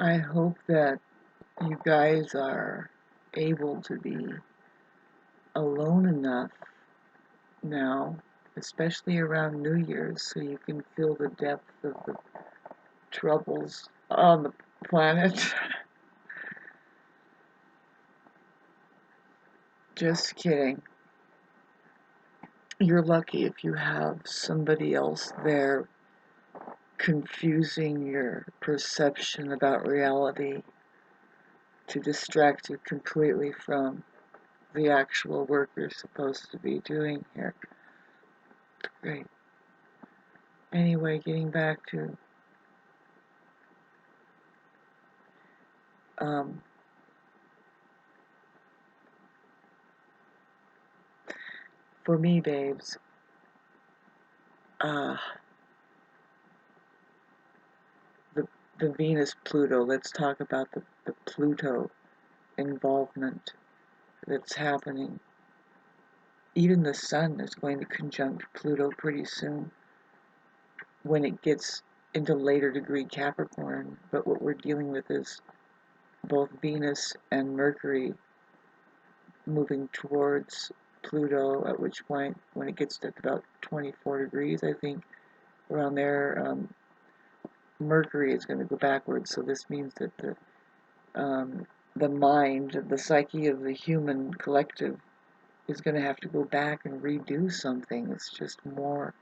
I hope that you guys are able to be alone enough now, especially around New Year's, so you can feel the depth of the troubles on the planet. Just kidding. You're lucky if you have somebody else there confusing your perception about reality to distract you completely from the actual work you're supposed to be doing here. Great. Anyway, getting back to um, for me, babes, uh, the the Venus Pluto. Let's talk about the Pluto involvement that's happening. Even the Sun is going to conjunct Pluto pretty soon when it gets into later degree Capricorn. But what we're dealing with is both Venus and Mercury moving towards Pluto, at which point, when it gets to about 24 degrees, I think, around there, Mercury is going to go backwards. So this means that the mind, the psyche of the human collective is going to have to go back and redo something. It's just more,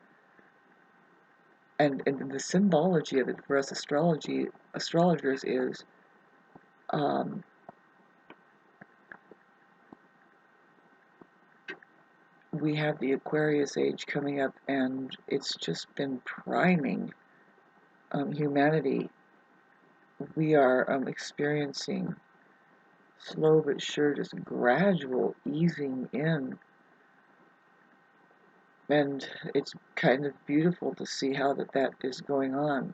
and the symbology of it for us astrologers is um, we have the Aquarius age coming up, and it's just been priming humanity. We are experiencing slow but sure, just gradual easing in, and it's kind of beautiful to see how that is going on.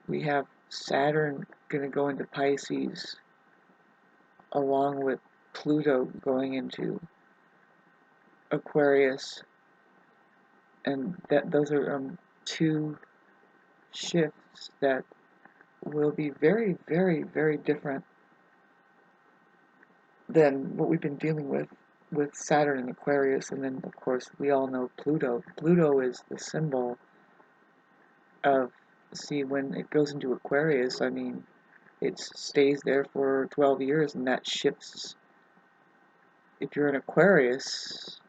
We have Saturn going to go into Pisces, along with Pluto going into Aquarius, and those are two shifts that will be very, very, very different than what we've been dealing with Saturn and Aquarius. And then, of course, we all know Pluto. Pluto is the symbol of, see, when it goes into Aquarius, I mean, it stays there for 12 years, and that shifts. If you're an Aquarius,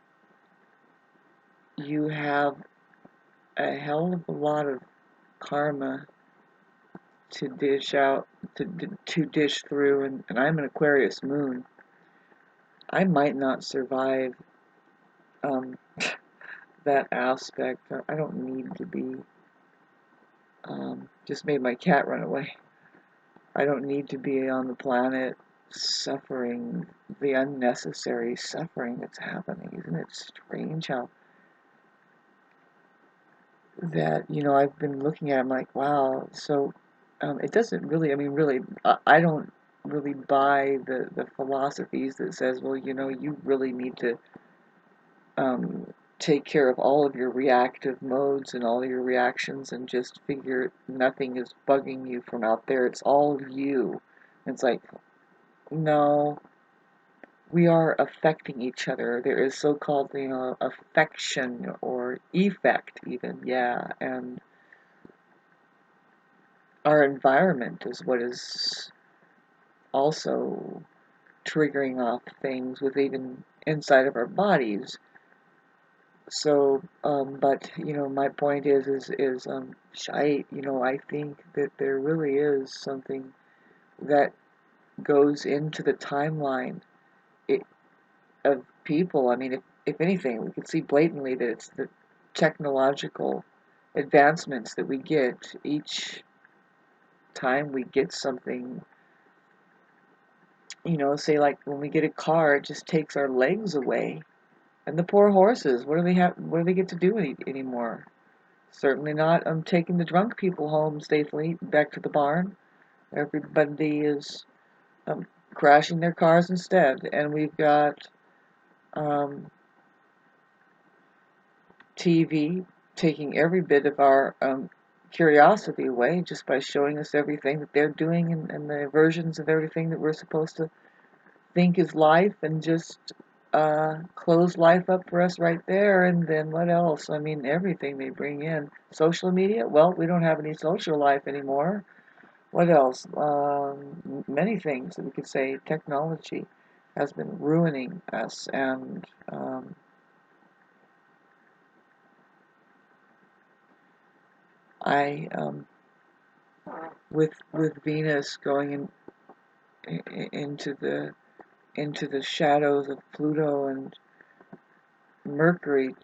you have a hell of a lot of karma to dish out, to dish through, and I'm an Aquarius moon. I might not survive um, that aspect. I don't need to be. Just made my cat run away. I don't need to be on the planet suffering the unnecessary suffering that's happening. Isn't it strange how that, I've been looking at, I'm like, wow. So it doesn't really, I mean, really, I don't really buy the philosophies that says, well, you really need to take care of all of your reactive modes and all of your reactions and just figure nothing is bugging you from out there. It's all you. It's like, no, we are affecting each other. There is so-called, affection or effect even, yeah, and our environment is what is also triggering off things with even inside of our bodies. So, but my point is I think that there really is something that goes into the timeline it, of people. I mean, if anything, we can see blatantly that it's the technological advancements that we get each time we get something. Say like when we get a car, it just takes our legs away. And the poor horses, what do they have? What do they get to do anymore? Certainly not taking the drunk people home safely back to the barn. Everybody is crashing their cars instead, and we've got um, TV taking every bit of our curiosity away just by showing us everything that they're doing and the versions of everything that we're supposed to think is life, and just close life up for us right there. And then what else? I mean, everything they bring in. Social media? Well, we don't have any social life anymore. What else? Many things that we could say. Technology has been ruining us, and I with Venus going into the shadows of Pluto and Mercury.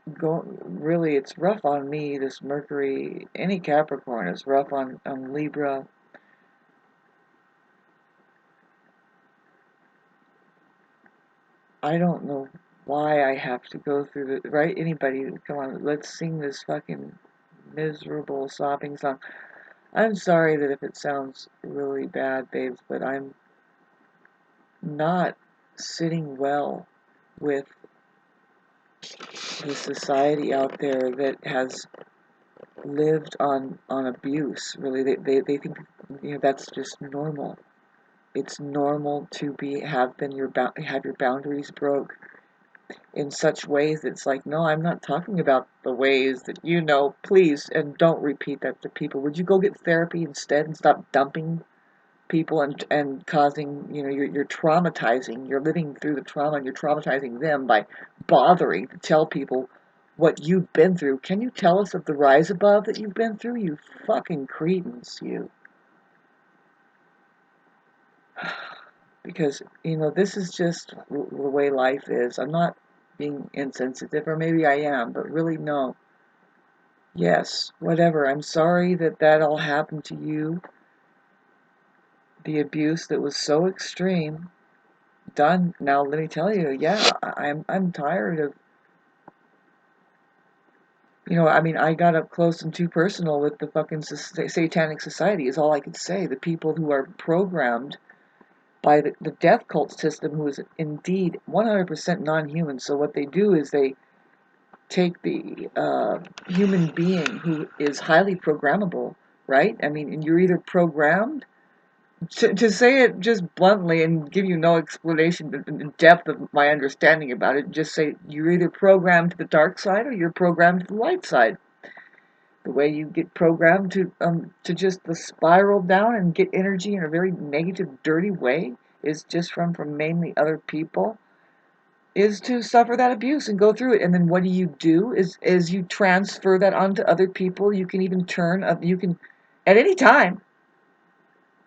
Really, it's rough on me. This Mercury, any Capricorn is rough on Libra. I don't know why I have to go through the right. Anybody, come on, let's sing this fucking miserable sobbing song. I'm sorry that if it sounds really bad, babes, but I'm not sitting well with the society out there that has lived on abuse. Really, they think, that's just normal. It's normal to have your boundaries broke in such ways that it's like, no, I'm not talking about the ways that please, and don't repeat that to people. Would you go get therapy instead and stop dumping people and causing, you're traumatizing, you're living through the trauma, and you're traumatizing them by bothering to tell people what you've been through. Can you tell us of the rise above that you've been through, you fucking cretins, you? Because, this is just the way life is. I'm not being insensitive, or maybe I am, but really, no. Yes, whatever. I'm sorry that all happened to you. The abuse that was so extreme. Done. Now, let me tell you, yeah, I'm tired of, I mean, I got up close and too personal with the fucking satanic society, is all I could say. The people who are programmed by the death cult system, who is indeed 100% non-human. So what they do is they take the human being who is highly programmable, right? I mean, and you're either programmed, to say it just bluntly and give you no explanation in depth of my understanding about it, just say you're either programmed to the dark side or you're programmed to the light side. The way you get programmed to just the spiral down and get energy in a very negative, dirty way is just from mainly other people, is to suffer that abuse and go through it. And then what do is you transfer that onto other people. You can even you can, at any time,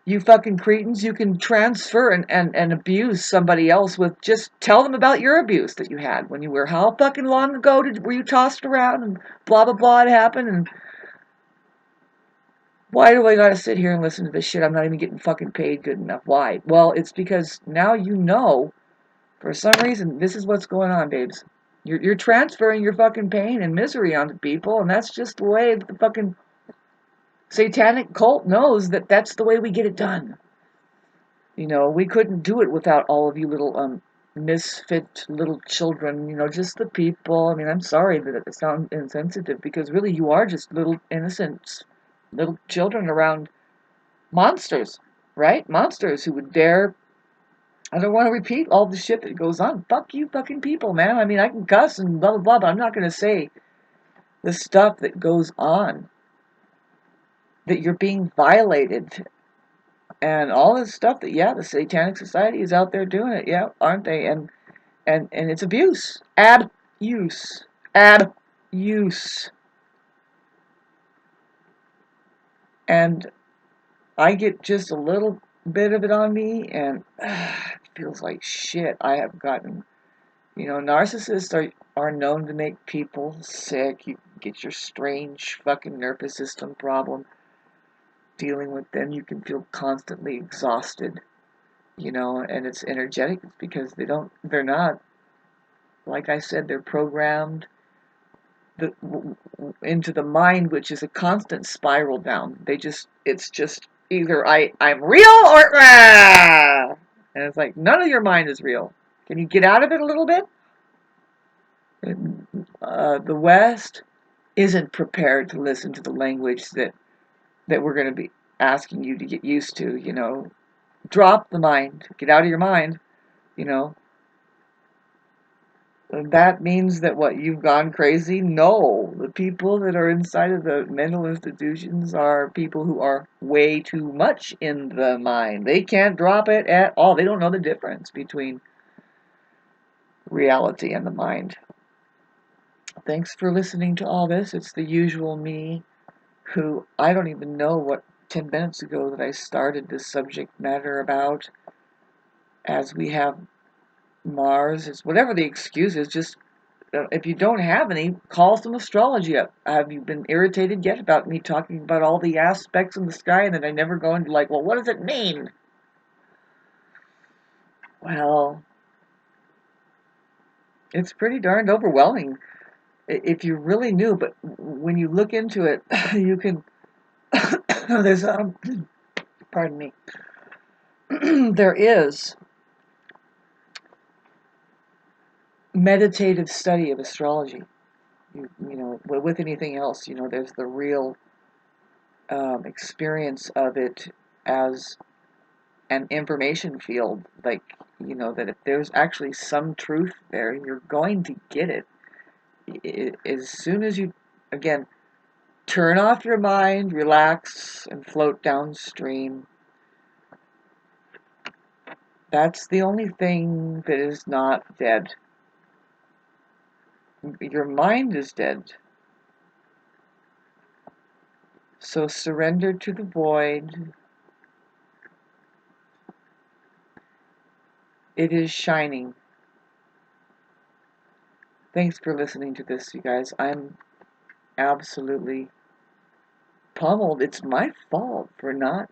you fucking cretins, you can transfer and abuse somebody else with just tell them about your abuse that you had when you were, how fucking long ago were you tossed around and blah blah blah it happened, and why do I gotta sit here and listen to this shit? I'm not even getting fucking paid good enough. Why? Well, it's because now for some reason, this is what's going on, babes. You're transferring your fucking pain and misery onto people, and that's just the way that the fucking satanic cult knows that that's the way we get it done. We couldn't do it without all of you little misfit little children, just the people. I mean, I'm sorry that it sounds insensitive, because really you are just little innocent little children around monsters, right? Monsters who would dare. I don't want to repeat all the shit that goes on. Fuck you fucking people, man. I mean, I can cuss and blah blah blah, but I'm not going to say the stuff that goes on, that you're being violated, and all this stuff that, yeah, the satanic society is out there doing it, yeah, aren't they? And it's abuse. Abuse. Abuse. And I get just a little bit of it on me, and it feels like shit. I have gotten, narcissists are known to make people sick. You get your strange fucking nervous system problem dealing with them. You can feel constantly exhausted, and it's energetic. It's because they're not, like I said, they're programmed into the mind, which is a constant spiral down. It's just either I'm real or ah! And it's like, none of your mind is real. Can you get out of it a little bit? The West isn't prepared to listen to the language that we're going to be asking you to get used to, drop the mind, get out of your mind, you know. And that means that what, you've gone crazy? No. The people that are inside of the mental institutions are people who are way too much in the mind. They can't drop it at all. They don't know the difference between reality and the mind. Thanks for listening to all this. It's the usual me, who I don't even know what 10 minutes ago that I started this subject matter about. As we have Mars, it's whatever the excuse is, just if you don't have any, call some astrology up. Have you been irritated yet about me talking about all the aspects in the sky and then I never go into like, well, what does it mean? Well, it's pretty darned overwhelming if you really knew, but when you look into it, you can, there's, pardon me, there is meditative study of astrology. With anything else, there's the real experience of it as an information field. Like, that if there's actually some truth there, you're going to get it. As soon as you, again, turn off your mind, relax, and float downstream. That's the only thing that is not dead. Your mind is dead. So surrender to the void. It is shining. Thanks for listening to this, you guys. I'm absolutely pummeled. It's my fault for not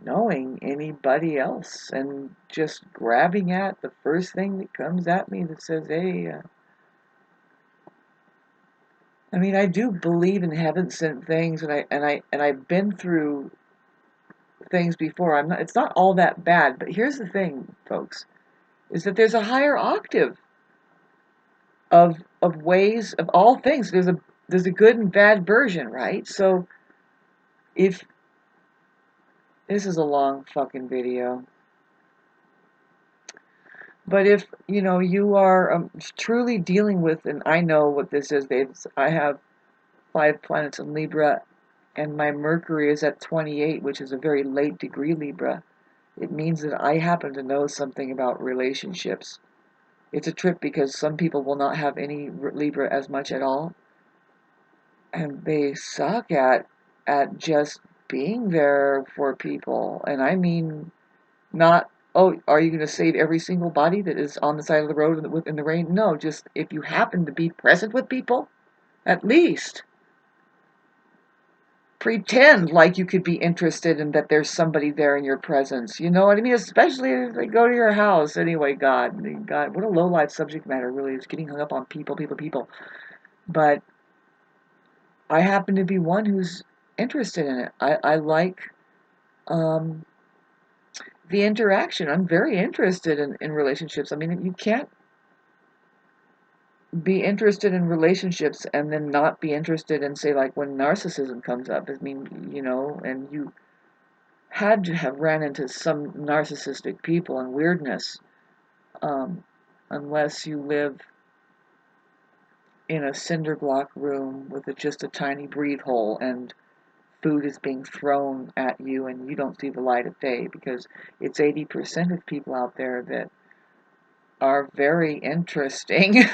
knowing anybody else and just grabbing at the first thing that comes at me that says, hey, I mean, I do believe in heaven sent things, and I've been through things before. It's not all that bad, but here's the thing, folks, is that there's a higher octave of ways of all things. There's a good and bad version, right? So if this is a long fucking video, but if you are truly dealing with, and I know what this is, babes. I have 5 planets in Libra, and my Mercury is at 28, which is a very late degree Libra. It means that I happen to know something about relationships. It's a trip because some people will not have any Libra as much at all, and they suck at just being there for people. And I mean, not, oh, are you going to save every single body that is on the side of the road in the rain? No, just if you happen to be present with people, at least pretend like you could be interested and that there's somebody there in your presence. You know what I mean? Especially if they go to your house. Anyway, God, what a low-life subject matter really is, getting hung up on people, people, people. But I happen to be one who's interested in it. I like the interaction. I'm very interested in relationships. I mean, you can't be interested in relationships and then not be interested in, say, like when narcissism comes up. I mean, and you had to have ran into some narcissistic people and weirdness, unless you live in a cinder block room with just a tiny breathe hole and food is being thrown at you and you don't see the light of day, because it's 80% of people out there that are very interesting.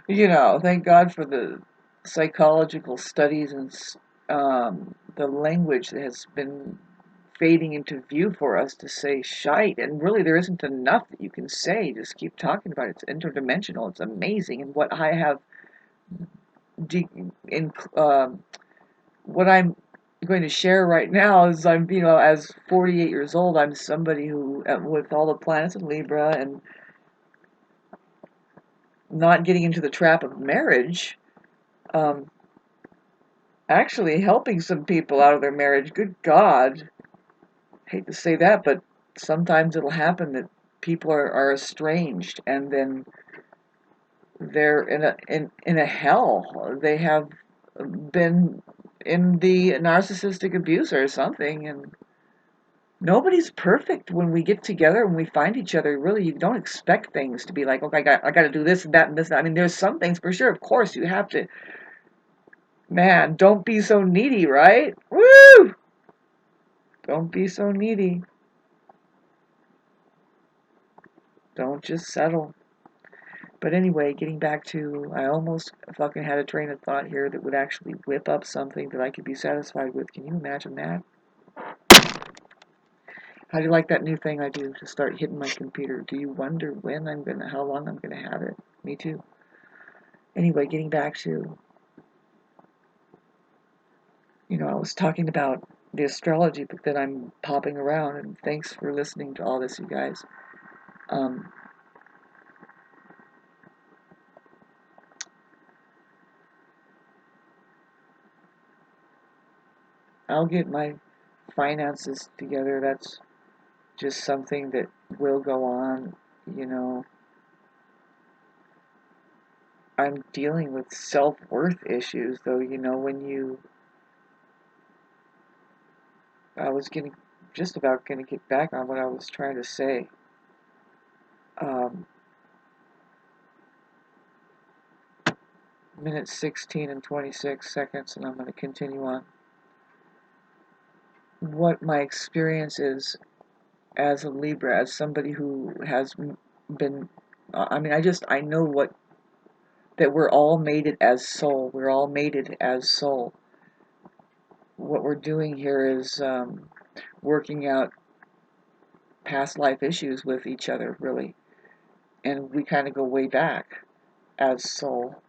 Thank God for the psychological studies and the language that has been fading into view for us to say shite. And really, there isn't enough that you can say. Just keep talking about it. It's interdimensional. It's amazing. And what I have what I'm going to share right now is as 48 years old, I'm somebody who, with all the planets in Libra and not getting into the trap of marriage, actually helping some people out of their marriage. Good God. Hate to say that, but sometimes it'll happen that people are estranged, and then they're in a hell. They have been in the narcissistic abuse or something, and nobody's perfect when we get together and we find each other. Really, you don't expect things to be like, okay, I got to do this and that and this. I mean, there's some things for sure. Of course, you have to. Man, don't be so needy, right? Woo! Don't be so needy. Don't just settle. But anyway, getting back to, I almost fucking had a train of thought here that would actually whip up something that I could be satisfied with. Can you imagine that? How do you like that new thing I do to start hitting my computer? Do you wonder how long I'm gonna have it? Me too. Anyway, getting back to, I was talking about the astrology, but then I'm popping around, and thanks for listening to all this, you guys. Um, I'll get my finances together. That's just something that will go on, you know. I'm dealing with self-worth issues, though, I was just about gonna get back on what I was trying to say. Um, minute 16 and 26 seconds, and I'm gonna continue on. What my experience is as a Libra, as somebody who has been, I know that we're all mated as soul. We're all mated as soul. What we're doing here is working out past life issues with each other, really. And we kind of go way back as soul,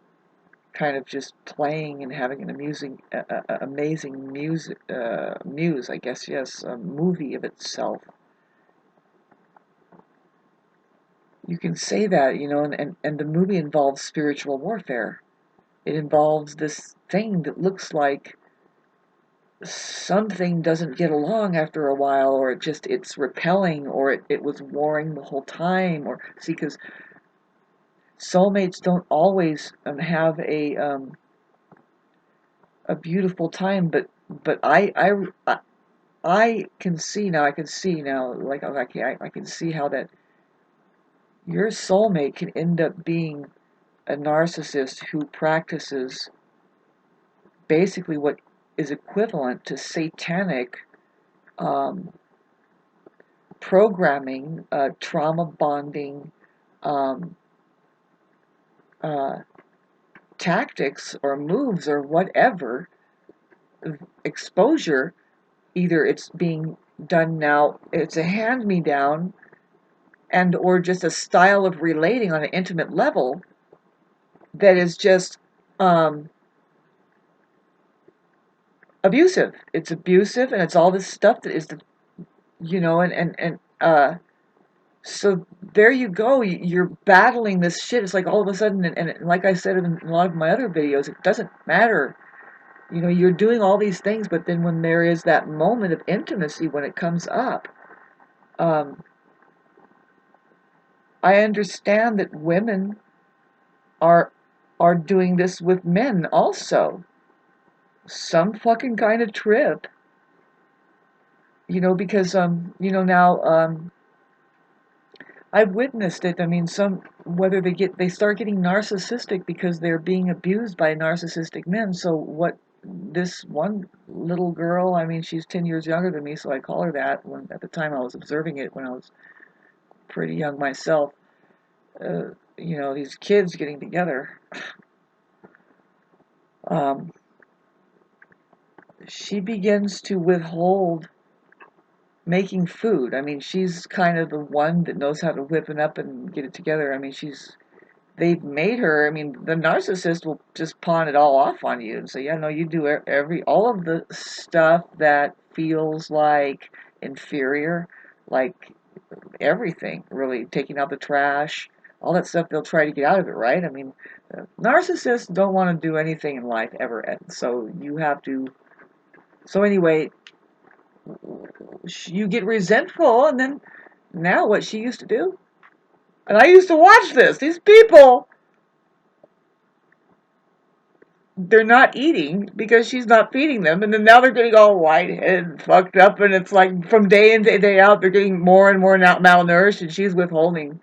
kind of just playing and having an amazing muse, I guess, yes, a movie of itself. You can say that, and the movie involves spiritual warfare. It involves this thing that looks like something doesn't get along after a while, or it's repelling, or it was warring the whole time, or see, because soulmates don't always have a beautiful time, but I can see now. I can see now, like, okay, I can see how that your soulmate can end up being a narcissist who practices basically what is equivalent to satanic um, programming, trauma bonding, um, uh, tactics or moves or whatever, exposure. Either it's being done now, it's a hand-me-down, and or just a style of relating on an intimate level that is just um, abusive. It's abusive, and it's all this stuff that is so there you go. You're battling this shit. It's like all of a sudden, and like I said in a lot of my other videos, it doesn't matter. You're doing all these things, but then when there is that moment of intimacy, when it comes up, um, I understand that women are are doing this with men also. Some fucking kind of trip, because now I've witnessed it. I mean, whether they start getting narcissistic because they're being abused by narcissistic men. So what this one little girl, I mean, she's 10 years younger than me, so I call her that. When at the time I was observing it, when I was pretty young myself, these kids getting together. Um, she begins to withhold making food. I mean, she's kind of the one that knows how to whip it up and get it together. I mean, they've made her, I mean, the narcissist will just pawn it all off on you and say, yeah, no, you do all of the stuff that feels like inferior, like everything, really, taking out the trash, all that stuff, they'll try to get out of it, right? I mean, narcissists don't want to do anything in life ever, and so anyway, you get resentful, and then now what she used to do, and I used to watch these people, they're not eating because she's not feeding them, and then now they're getting all white-headed and fucked up, and it's like from day in day out they're getting more and more malnourished, and she's withholding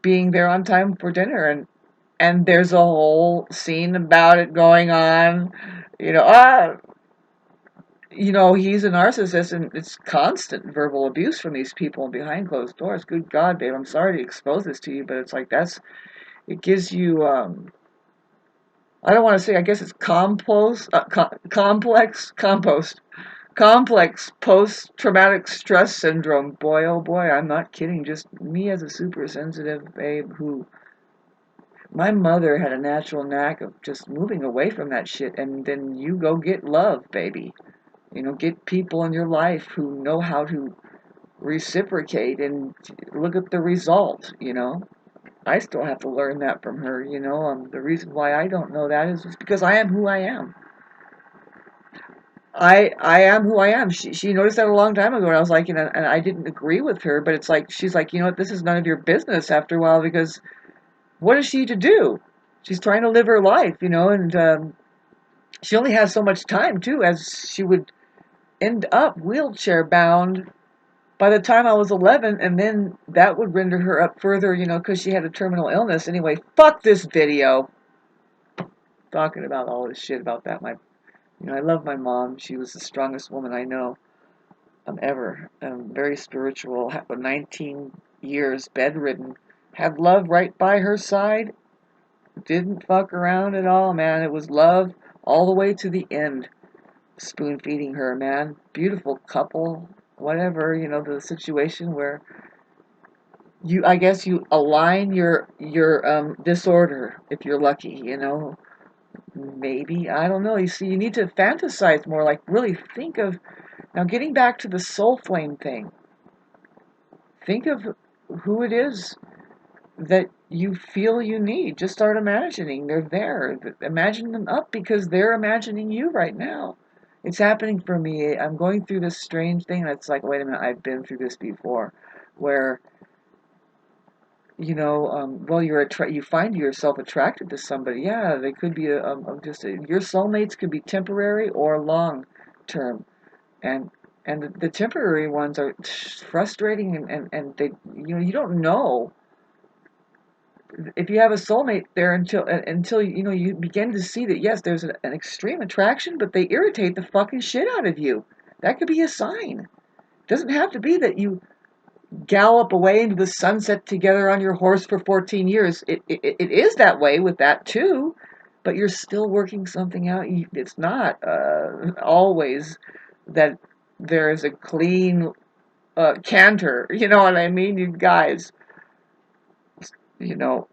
being there on time for dinner, and there's a whole scene about it going on, you know. He's a narcissist, and it's constant verbal abuse from these people behind closed doors. Good God, babe, I'm sorry to expose this to you, but it's like it gives you, I don't want to say, I guess it's complex post-traumatic stress syndrome. Boy, oh boy, I'm not kidding. Just me as a super sensitive babe my mother had a natural knack of just moving away from that shit, and then you go get love, baby. Get people in your life who know how to reciprocate and look at the result. I still have to learn that from her. The reason why I don't know that is just because I am who I am. I am who I am. She noticed that a long time ago, and I was like, and I didn't agree with her, but it's like, she's like, what, this is none of your business after a while, because what is she to do? She's trying to live her life, and she only has so much time, too, as she would end up wheelchair bound by the time I was 11, and then that would render her up further, because she had a terminal illness. Anyway, fuck this video. Talking about all this shit about that. I love my mom. She was the strongest woman I know ever. Very spiritual. 19 years bedridden. Had love right by her side. Didn't fuck around at all, man. It was love all the way to the end. Spoon feeding her, man. Beautiful couple. Whatever, the situation where I guess you align your disorder if you're lucky. Maybe, I don't know. You see, you need to fantasize more, like really think of, now getting back to the soul flame thing, think of who it is that you feel you need. Just start imagining they're there. Imagine them up, because they're imagining you right now. It's happening for me. I'm going through this strange thing, and it's like, wait a minute, I've been through this before, where well, you find yourself attracted to somebody. Yeah, they could be your soulmates could be temporary or long term, and the temporary ones are frustrating, and they you don't know if you have a soulmate there until you begin to see that, yes, there's an extreme attraction, but they irritate the fucking shit out of you. That could be a sign. It doesn't have to be that you gallop away into the sunset together on your horse for 14 years. It is that way with that too, but you're still working something out. It's not always that there is a clean canter. You know what I mean, you guys? You know.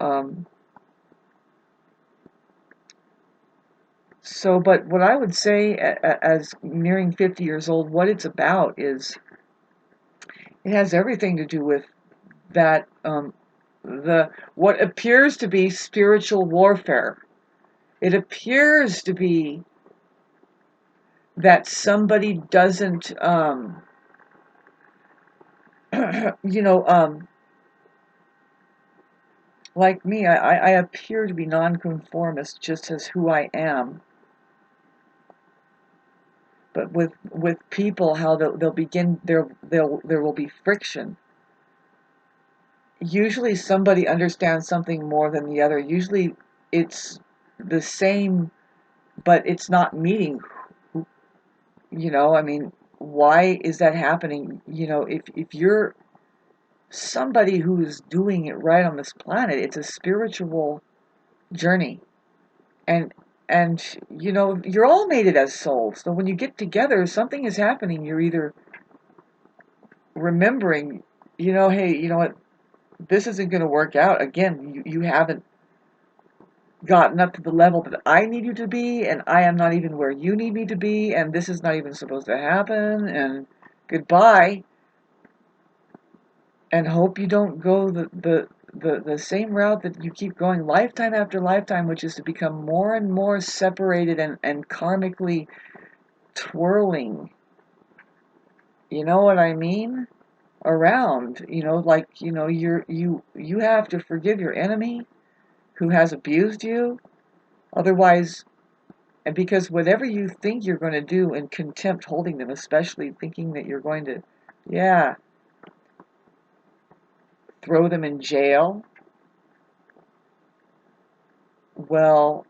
So, but what I would say as nearing 50 years old, what it's about is it has everything to do with that what appears to be spiritual warfare. It appears to be that somebody doesn't you know like me, I appear to be nonconformist just as who I am, but with people, how they'll begin there will be friction. Usually somebody understands something more than the other. Usually it's the same, but it's not meeting. I mean, why is that happening? If you're somebody who's doing it right on this planet, it's a spiritual journey. And you're all mated as souls. So when you get together, something is happening. You're either remembering, hey, you know what, this isn't going to work out. Again, you haven't gotten up to the level that I need you to be, and I am not even where you need me to be, and this is not even supposed to happen, and goodbye. And hope you don't go the same route that you keep going lifetime after lifetime, which is to become more and more separated and karmically twirling. You know what I mean? Around, like, you have to forgive your enemy who has abused you, Otherwise, and because whatever you think you're going to do in contempt holding them, especially thinking that you're going to, yeah, throw them in jail, well,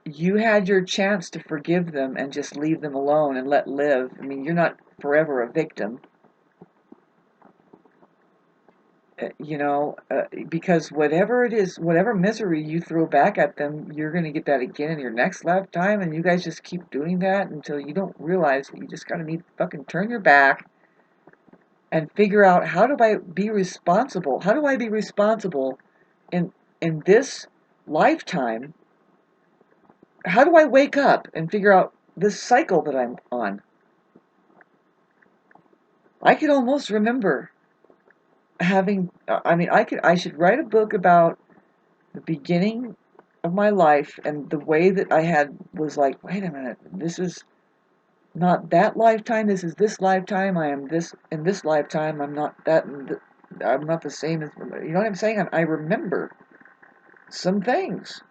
you had your chance to forgive them and just leave them alone and let live. I mean, you're not forever a victim. Because whatever it is, whatever misery you throw back at them, you're going to get that again in your next lifetime, and you guys just keep doing that until you don't realize that you just gotta need to fucking turn your back and figure out, how do I be responsible? How do I be responsible in this lifetime? How do I wake up and figure out this cycle that I'm on? I could almost remember I should write a book about the beginning of my life and the way that was like, wait a minute, this is not that lifetime, this is this lifetime, I am this in this lifetime, I'm not that, I'm not the same as, you know what I'm saying? I remember some things.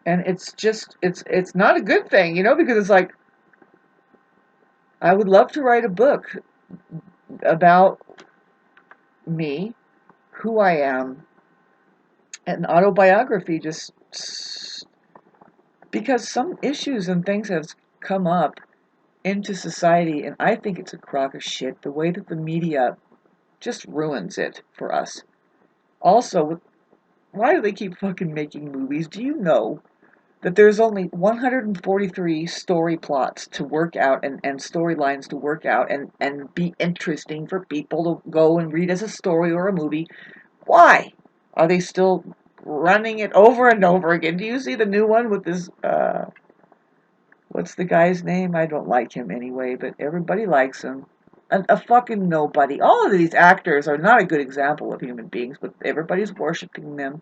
And it's just, it's not a good thing, because it's like, I would love to write a book about me, who I am, an autobiography, just because some issues and things have come up into society, and I think it's a crock of shit the way that the media just ruins it for us. Also, why do they keep fucking making movies? Do you know that there's only 143 story plots to work out, and storylines to work out and be interesting for people to go and read as a story or a movie? Why are they still running it over and over again? Do you see the new one with this, what's the guy's name? I don't like him anyway, but everybody likes him. A fucking nobody. All of these actors are not a good example of human beings, but everybody's worshiping them.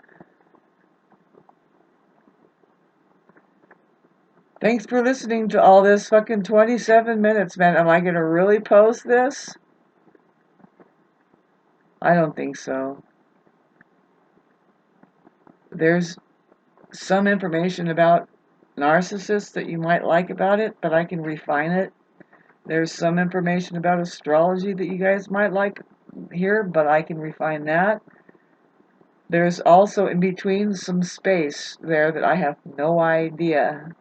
Thanks for listening to all this fucking 27 minutes, man. Am I gonna really post this? I don't think so. There's some information about narcissists that you might like about it, but I can refine it. There's some information about astrology that you guys might like here, but I can refine that. There's also in between some space there that I have no idea.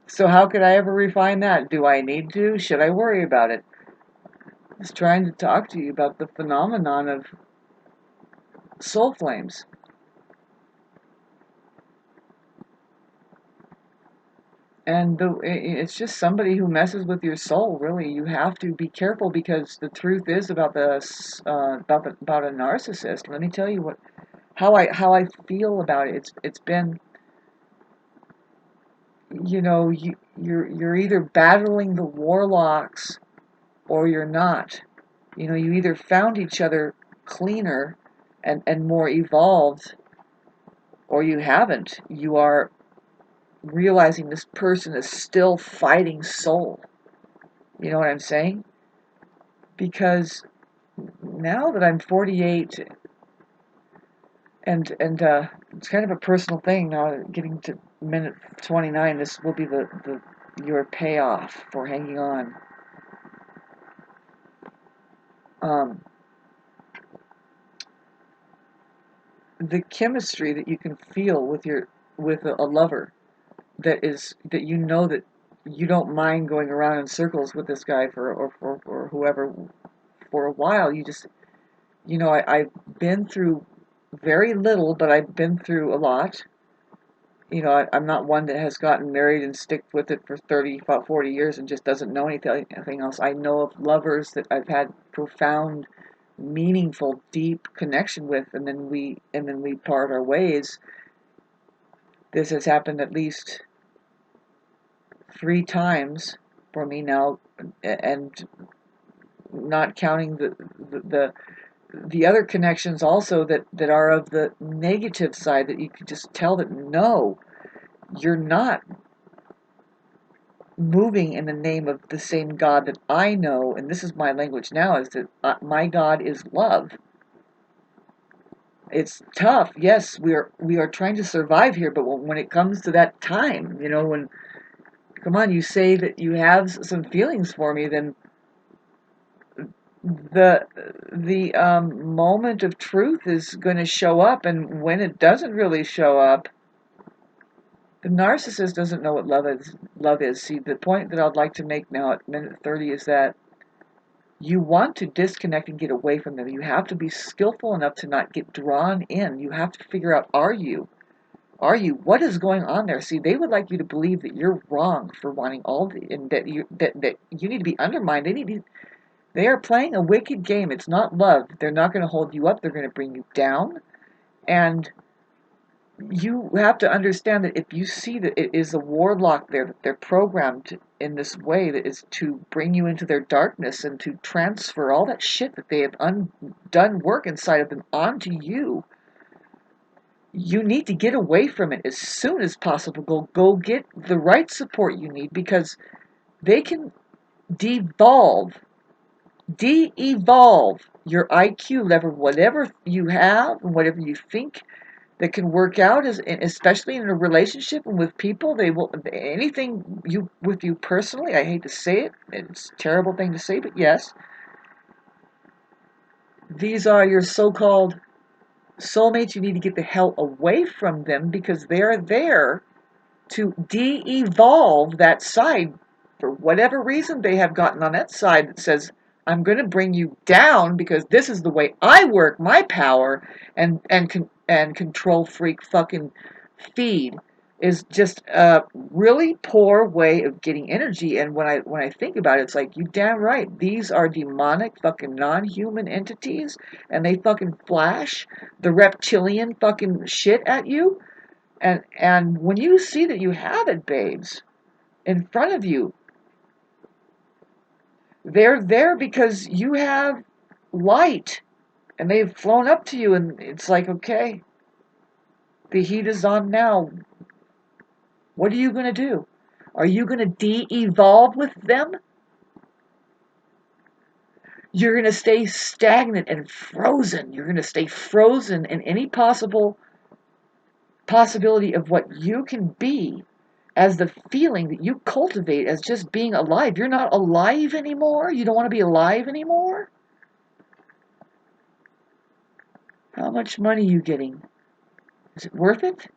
So how could I ever refine that? Do I need to? Should I worry about it? I was trying to talk to you about the phenomenon of soul flames. And it's just somebody who messes with your soul. Really, you have to be careful, because the truth is about about a narcissist. Let me tell you how I feel about it. It's been, you're either battling the warlocks or you're not. You either found each other cleaner and more evolved, or you haven't. You are realizing this person is still fighting soul. You know what I'm saying? Because now that I'm 48, and it's kind of a personal thing now, getting to minute 29, this will be your payoff for hanging on. The chemistry that you can feel with a lover, that that you don't mind going around in circles with this guy or whoever for a while. You just, I've been through very little, but I've been through a lot. I'm not one that has gotten married and stick with it for 30, 40 years and just doesn't know anything else. I know of lovers that I've had profound, meaningful, deep connection with, and then we part our ways. This has happened at least 3 times for me now, and not counting the other connections also that are of the negative side, that you can just tell that no, you're not moving in the name of the same God that I know, and this is my language now, is that my God is love. It's tough. Yes, we are trying to survive here, but when it comes to that time, when come on, you say that you have some feelings for me, then the the moment of truth is going to show up, and when it doesn't really show up, the narcissist doesn't know what love is. Love is. See, the point that I'd like to make now at minute 30 is that you want to disconnect and get away from them. You have to be skillful enough to not get drawn in. You have to figure out, are you? What is going on there? See, they would like you to believe that you're wrong for wanting all the, and that you need to be undermined. They are playing a wicked game. It's not love. They're not going to hold you up. They're going to bring you down. And you have to understand that if you see that it is a warlock there, that they're programmed in this way that is to bring you into their darkness and to transfer all that shit that they have done work inside of them onto you, you need to get away from it as soon as possible. Go get the right support you need, because they can de-evolve your IQ level, whatever you have and whatever you think that can work out, especially in a relationship and with people. They will, anything with you personally, I hate to say it, it's a terrible thing to say, but yes, these are your so-called soulmates. You need to get the hell away from them, because they're there to de-evolve that side. For whatever reason, they have gotten on that side that says, I'm going to bring you down because this is the way I work my power. And control freak fucking feed is just a really poor way of getting energy. And when I think about it, it's like, you damn right, these are demonic fucking non-human entities, and they fucking flash the reptilian fucking shit at you. And when you see that you have it, babes, in front of you, they're there because you have light, and they've flown up to you, and it's like, okay, the heat is on now. What are you going to do? Are you going to de-evolve with them? You're going to stay stagnant and frozen. You're going to stay frozen in any possibility of what you can be, as the feeling that you cultivate as just being alive. You're not alive anymore? You don't want to be alive anymore? How much money are you getting? Is it worth it?